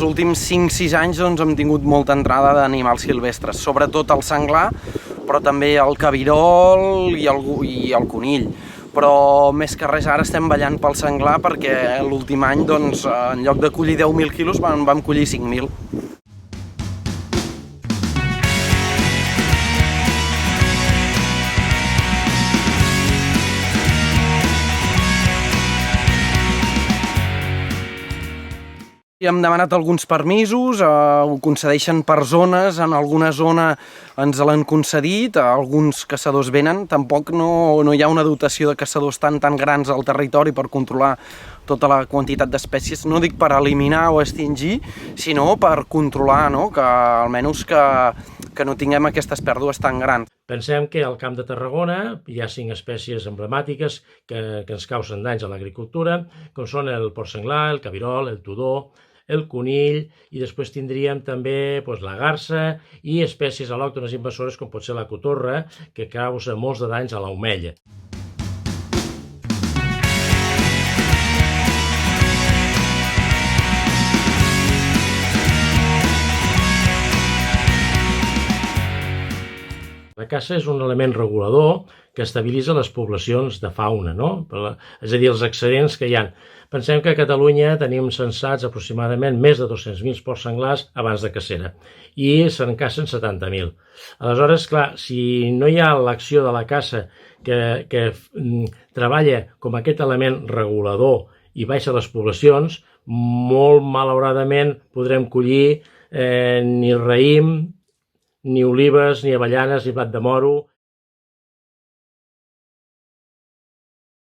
els últims 5-6 anys hem tingut molta entrada d'animals silvestres, sobretot el senglar, però també el cabirol i el conill. Però més que res ara estem ballant pel senglar perquè l'últim any, doncs, en lloc de collir 10.000 quilos vam collir 5.000. Hem demanat alguns permisos, ho concedeixen per zones, en alguna zona ens l'han concedit, alguns caçadors venen, tampoc no hi ha una dotació de caçadors tan grans al territori per controlar tota la quantitat d'espècies, no dic per eliminar o extingir, sinó per controlar, no? Que almenys que no tinguem aquestes pèrdues tan grans. Pensem que al Camp de Tarragona hi ha 5 espècies emblemàtiques que ens causen danys a l'agricultura, com són el porc senglar, el cabirol, el tudó, el conill, i després tindríem també la garsa i espècies al·lòctones invasores com pot ser la cotorra, que causa molts de danys a l'omella. La caça és un element regulador que estabilitza les poblacions de fauna, no? És a dir, els excedents que hi ha. Pensem que a Catalunya tenim censats aproximadament més de 200.000 porcs senglars abans de cacera i se'n cacen 70.000. Aleshores, clar, si no hi ha l'acció de la caça que treballa com aquest element regulador i baixa les poblacions, molt malauradament podrem collir ni raïm, ni olives, ni avellanes, ni blat de moro.